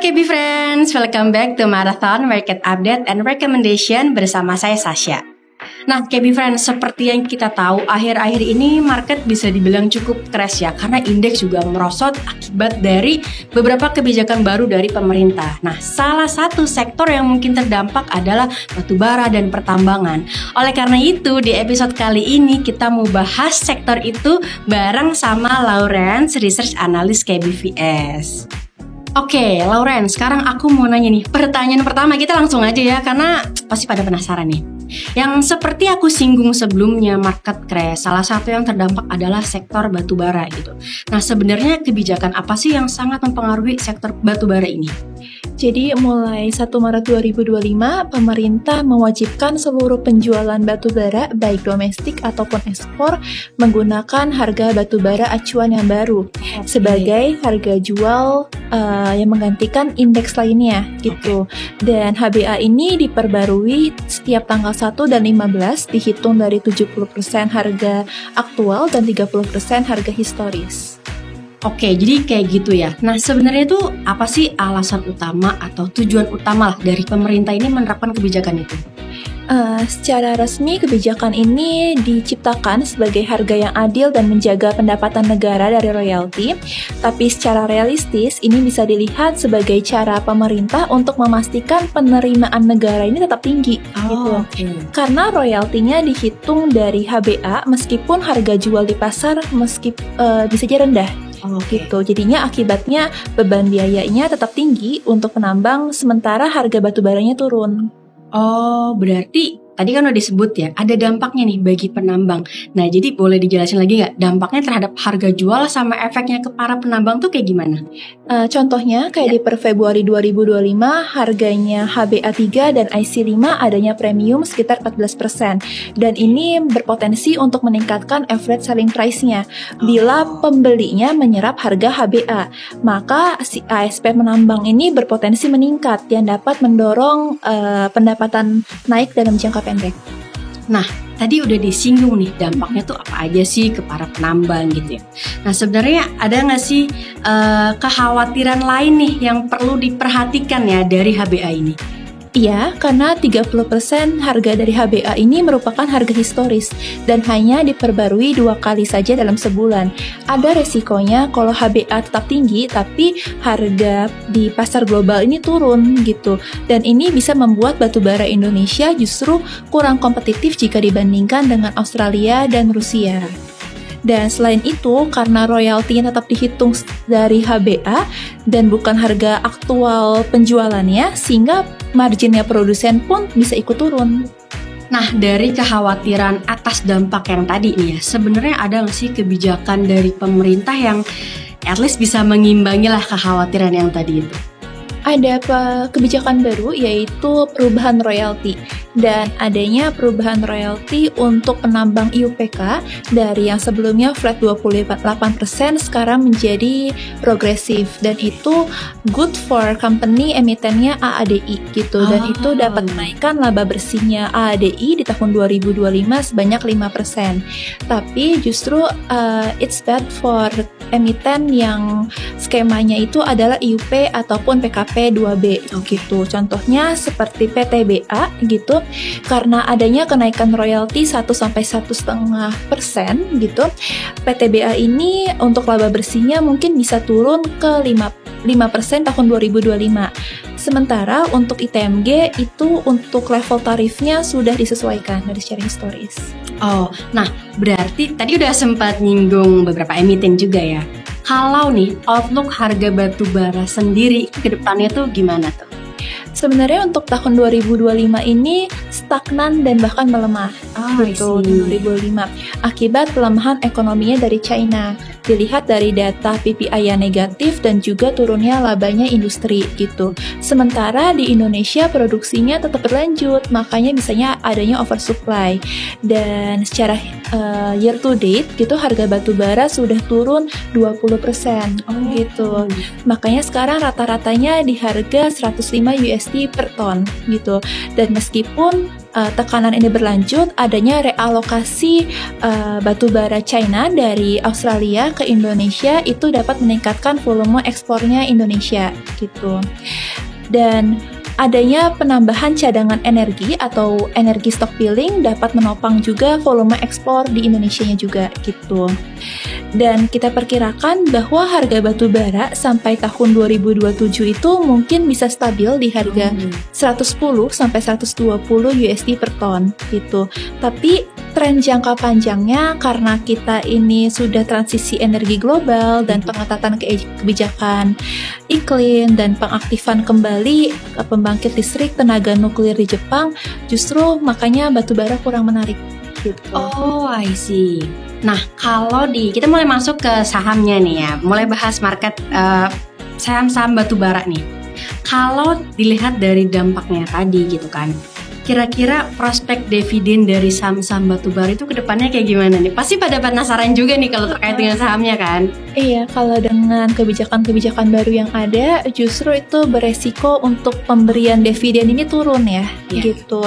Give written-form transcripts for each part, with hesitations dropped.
KB Friends, welcome back to Marathon Market Update and Recommendation bersama saya Sasha. Nah KB Friends, seperti yang kita tahu akhir-akhir ini market bisa dibilang cukup crash ya, karena indeks juga merosot akibat dari beberapa kebijakan baru dari pemerintah. Nah salah satu sektor yang mungkin terdampak adalah batubara dan pertambangan. Oleh karena itu di episode kali ini kita mau bahas sektor itu bareng sama Lawrence, Research Analyst KBVS. Oke, Lauren, sekarang aku mau nanya nih. Pertanyaan pertama kita langsung aja ya, karena pasti pada penasaran nih. Yang seperti aku singgung sebelumnya, market crash, salah satu yang terdampak adalah sektor batubara gitu. Nah, sebenarnya kebijakan apa sih yang sangat mempengaruhi sektor batubara ini? Jadi mulai 1 Maret 2025, pemerintah mewajibkan seluruh penjualan batubara baik domestik ataupun ekspor menggunakan harga batubara acuan yang baru sebagai harga jual yang menggantikan indeks lainnya gitu. Dan HBA ini diperbarui setiap tanggal 1 dan 15 dihitung dari 70% harga aktual dan 30% harga historis. Oke, jadi kayak gitu ya. Nah, sebenarnya itu apa sih alasan utama atau tujuan utama dari pemerintah ini menerapkan kebijakan itu? Secara resmi, kebijakan ini diciptakan sebagai harga yang adil dan menjaga pendapatan negara dari royalti. Tapi secara realistis, ini bisa dilihat sebagai cara pemerintah untuk memastikan penerimaan negara ini tetap tinggi. Okay. Karena royaltinya dihitung dari HBA meskipun harga jual di pasar bisa saja rendah. Gitu. Jadinya akibatnya beban biayanya tetap tinggi untuk penambang sementara harga batubaranya turun. Oh, berarti tadi kan udah disebut ya, ada dampaknya nih bagi penambang. Nah, jadi boleh dijelasin lagi nggak dampaknya terhadap harga jual sama efeknya ke para penambang tuh kayak gimana? Contohnya kayak di per Februari 2025 harganya HBA3 dan IC5 adanya premium sekitar 14%. Dan ini berpotensi untuk meningkatkan average selling price-nya. Bila pembelinya menyerap harga HBA, maka si ASP penambang ini berpotensi meningkat yang dapat mendorong pendapatan naik dalam jangka pendek. Nah, tadi udah disinggung nih dampaknya tuh apa aja sih ke para penambang gitu ya. Nah, sebenarnya ada nggak sih kekhawatiran lain nih yang perlu diperhatikan ya dari HBA ini? Iya, karena 30% harga dari HBA ini merupakan harga historis dan hanya diperbarui 2 kali saja dalam sebulan. Ada resikonya kalau HBA tetap tinggi tapi harga di pasar global ini turun gitu. Dan ini bisa membuat batubara Indonesia justru kurang kompetitif jika dibandingkan dengan Australia dan Rusia. Dan selain itu, karena royaltinya tetap dihitung dari HBA dan bukan harga aktual penjualannya, sehingga marginnya produsen pun bisa ikut turun. Nah, dari kekhawatiran atas dampak yang tadi nih ya, sebenarnya ada nggak sih kebijakan dari pemerintah yang at least bisa mengimbangi lah kekhawatiran yang tadi itu? Ada kebijakan baru yaitu perubahan royalti dan adanya perubahan royalti untuk penambang IUPK dari yang sebelumnya flat 28% sekarang menjadi progresif dan itu good for company emitennya AADI gitu dan itu dapat menaikkan laba bersihnya AADI di tahun 2025 sebanyak 5%. Tapi justru it's bad for emiten yang skemanya itu adalah IUP ataupun PKP 2B gitu. Contohnya seperti PTBA gitu. Karena adanya kenaikan royalti 1-1,5% gitu. PTBA ini untuk laba bersihnya mungkin bisa turun ke 5% tahun 2025. Sementara untuk ITMG itu untuk level tarifnya sudah disesuaikan dari secara historis. Oh, nah berarti tadi udah sempat nyinggung beberapa emiten juga ya. Kalau nih outlook harga batubara sendiri ke depannya tuh gimana tuh? Sebenarnya untuk tahun 2025 ini stagnan dan bahkan melemah gitu di 2025 akibat pelemahan ekonominya dari China. Dilihat dari data PPI yang negatif dan juga turunnya labanya industri gitu. Sementara di Indonesia produksinya tetap berlanjut, makanya misalnya adanya oversupply. Dan secara year to date gitu harga batubara sudah turun 20% gitu. Makanya sekarang rata-ratanya di harga 105 USD per ton gitu. Dan meskipun tekanan ini berlanjut, adanya realokasi batubara China dari Australia ke Indonesia itu dapat meningkatkan volume ekspornya Indonesia gitu. Dan adanya penambahan cadangan energi atau energi stockpiling dapat menopang juga volume ekspor di Indonesianya juga gitu. Dan kita perkirakan bahwa harga batu bara sampai tahun 2027 itu mungkin bisa stabil di harga 110 sampai 120 USD per ton gitu. Tapi tren jangka panjangnya karena kita ini sudah transisi energi global dan pengetatan kebijakan iklim dan pengaktifan kembali pembangkit listrik tenaga nuklir di Jepang, justru makanya batu bara kurang menarik gitu. Oh, I see. Nah, kalau kita mulai masuk ke sahamnya nih ya, mulai bahas market saham-saham batu bara nih. Kalau dilihat dari dampaknya tadi gitu kan, kira-kira prospek dividen dari saham-saham batubara itu ke depannya kayak gimana nih? Pasti pada penasaran juga nih kalau terkait dengan sahamnya kan? Iya, kalau dengan kebijakan-kebijakan baru yang ada, justru itu beresiko untuk pemberian dividen ini turun ya, gitu.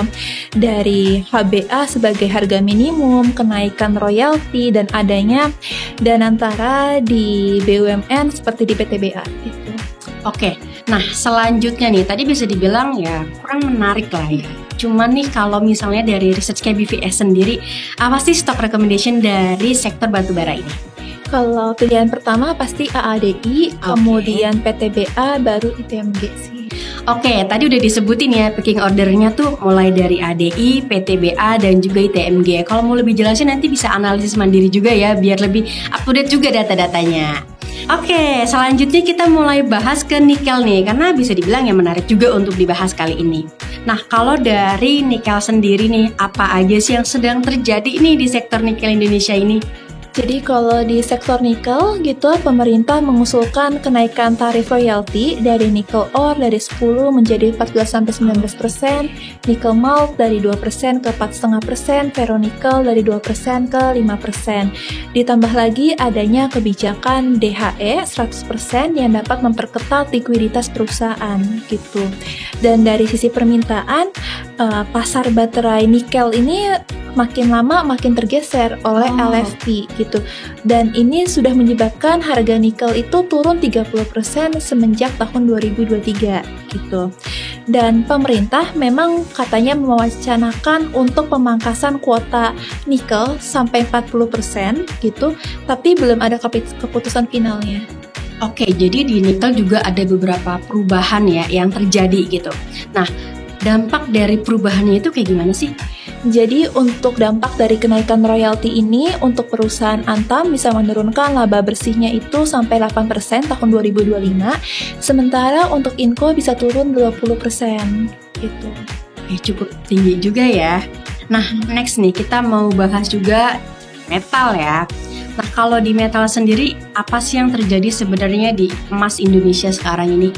Dari HBA sebagai harga minimum, kenaikan royalti, dan adanya danantara di BUMN seperti di PTBA gitu. Oke, nah selanjutnya nih, tadi bisa dibilang ya kurang menarik lah ya. Cuman nih kalau misalnya dari research KBVS sendiri, apa sih stock recommendation dari sektor batubara ini? Kalau pilihan pertama pasti AADI, kemudian PTBA, baru ITMG sih. Oke, tadi udah disebutin ya picking ordernya tuh mulai dari ADI, PTBA, dan juga ITMG. Kalau mau lebih jelasin nanti bisa analisis mandiri juga ya, biar lebih up to date juga data-datanya. Oke, selanjutnya kita mulai bahas ke nikel nih, karena bisa dibilang yang menarik juga untuk dibahas kali ini. Nah, kalau dari nikel sendiri nih, apa aja sih yang sedang terjadi nih di sektor nikel Indonesia ini? Jadi kalau di sektor nikel gitu, pemerintah mengusulkan kenaikan tarif royalti dari nikel ore dari 10 menjadi 14-19%, nikel malt dari 2% ke 4,5%, ferronikel dari 2% ke 5%. Ditambah lagi adanya kebijakan DHE 100% yang dapat memperketat likuiditas perusahaan gitu. Dan dari sisi permintaan, pasar baterai nikel ini makin lama makin tergeser oleh LFP gitu. Dan ini sudah menyebabkan harga nikel itu turun 30% semenjak tahun 2023 gitu. Dan pemerintah memang katanya mewacanakan untuk pemangkasan kuota nikel sampai 40% gitu, tapi belum ada keputusan finalnya. Oke, jadi di nikel juga ada beberapa perubahan ya yang terjadi gitu. Nah, dampak dari perubahannya itu kayak gimana sih? Jadi untuk dampak dari kenaikan royalti ini untuk perusahaan Antam bisa menurunkan laba bersihnya itu sampai 8% tahun 2025, sementara untuk Inco bisa turun 20% gitu. Cukup tinggi juga ya. Nah, next nih kita mau bahas juga metal ya. Nah, kalau di metal sendiri apa sih yang terjadi sebenarnya di emas Indonesia sekarang ini?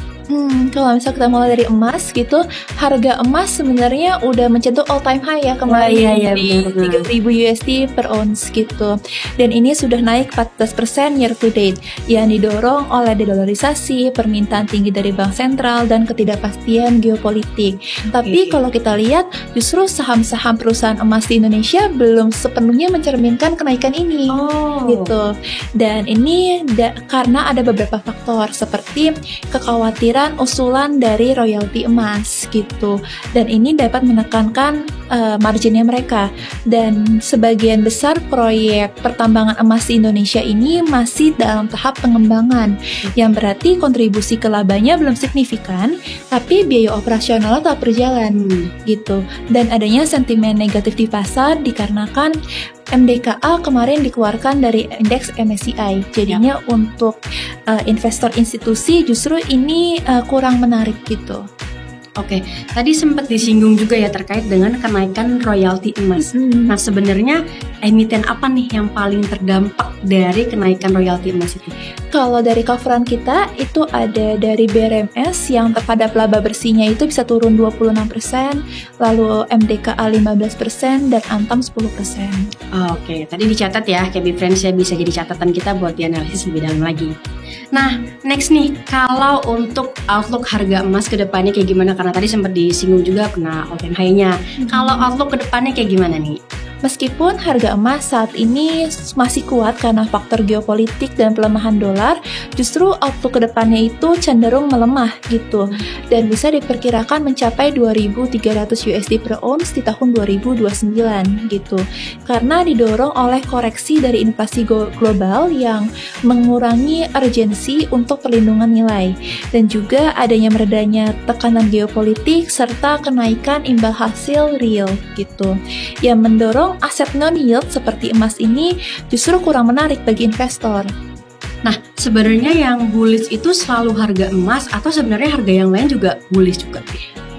Kalau misalnya kita mulai dari emas gitu, harga emas sebenarnya udah mencentuh all time high ya kemarin di 3.000 USD per ounce gitu. Dan ini sudah naik 14% year to date yang didorong oleh dedolarisasi, permintaan tinggi dari bank sentral, dan ketidakpastian geopolitik. Tapi kalau kita lihat justru saham-saham perusahaan emas di Indonesia belum sepenuhnya mencerminkan kenaikan ini gitu. Dan ini karena ada beberapa faktor seperti kekhawatiran usulan dari royalti emas gitu, dan ini dapat menekankan marginnya mereka. Dan sebagian besar proyek pertambangan emas di Indonesia ini masih dalam tahap pengembangan, yang berarti kontribusi ke labanya belum signifikan, tapi biaya operasionalnya tetap berjalan gitu. Dan adanya sentimen negatif di pasar dikarenakan MDKA kemarin dikeluarkan dari indeks MSCI. Jadinya untuk investor institusi justru ini kurang menarik gitu. Oke, tadi sempat disinggung juga ya terkait dengan kenaikan royalti emas. Nah, sebenarnya emiten apa nih yang paling terdampak dari kenaikan royalti emas itu? Kalau dari coveran kita itu ada dari BRMS yang terhadap laba bersihnya itu bisa turun 26%, lalu MDKA 15% dan Antam 10%. Oke, tadi dicatat ya, KB Friends ya, bisa jadi catatan kita buat dianalisis lebih dalam lagi. Nah, next nih, kalau untuk outlook harga emas ke depannya kayak gimana? Karena tadi sempat disinggung juga kena all time high-nya. Kalau outlook ke depannya kayak gimana nih? Meskipun harga emas saat ini masih kuat karena faktor geopolitik dan pelemahan dolar, justru outlook ke depannya itu cenderung melemah gitu. Dan bisa diperkirakan mencapai 2.300 USD per ounce di tahun 2029 gitu. Karena didorong oleh koreksi dari inflasi global yang mengurangi urgensi untuk perlindungan nilai. Dan juga adanya meredanya tekanan geopolitik serta kenaikan imbal hasil real gitu. Yang mendorong aset non-yield seperti emas ini justru kurang menarik bagi investor. Nah, sebenarnya yang bullish itu selalu harga emas atau sebenarnya harga yang lain juga bullish juga?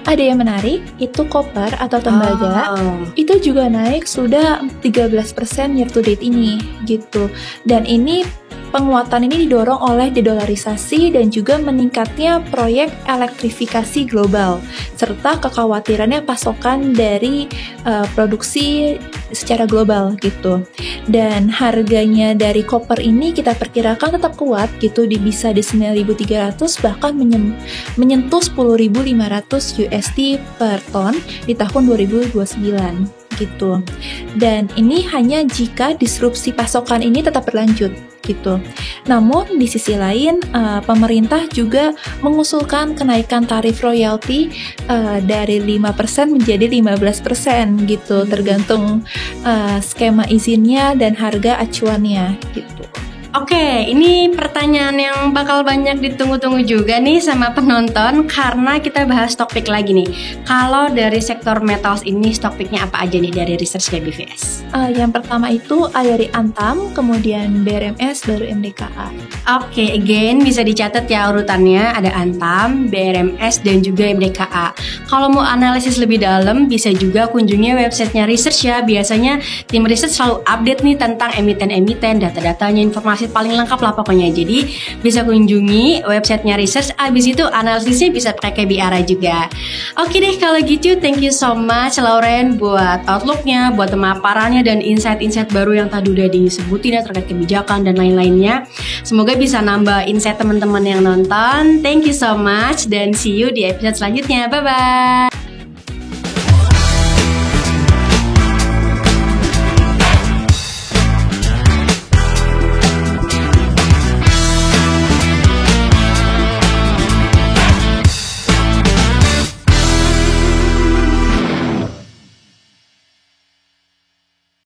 Ada yang menarik, itu copper atau tembaga, itu juga naik sudah 13% year to date ini gitu. Dan ini penguatan ini didorong oleh dedolarisasi dan juga meningkatnya proyek elektrifikasi global, serta kekhawatirannya pasokan dari produksi secara global gitu. Dan harganya dari copper ini kita perkirakan tetap kuat gitu, bisa di 9.300 bahkan menyentuh 10.500 USD per ton di tahun 2029 gitu. Dan ini hanya jika disrupsi pasokan ini tetap berlanjut gitu. Namun di sisi lain pemerintah juga mengusulkan kenaikan tarif royalti dari 5% menjadi 15% gitu, tergantung skema izinnya dan harga acuannya gitu. Oke, ini pertanyaan yang bakal banyak ditunggu-tunggu juga nih sama penonton karena kita bahas topik lagi nih. Kalau dari sektor metals ini stock picknya apa aja nih dari research KBVS? Yang pertama itu ada dari Antam, kemudian BRMS, baru MDKA. Oke, again bisa dicatat ya urutannya, ada Antam, BRMS, dan juga MDKA. Kalau mau analisis lebih dalam bisa juga kunjungi websitenya research ya. Biasanya tim research selalu update nih tentang emiten-emiten, data-datanya, informasi paling lengkap lah pokoknya. Jadi bisa kunjungi websitenya research. Abis itu analisisnya bisa pakai KBRA juga. Oke deh kalau gitu, thank you so much Lauren buat outlooknya, buat pemaparannya dan insight-insight baru yang tadi udah disebutin ya terkait kebijakan dan lain-lainnya. Semoga bisa nambah insight teman-teman yang nonton. Thank you so much dan see you di episode selanjutnya. Bye bye.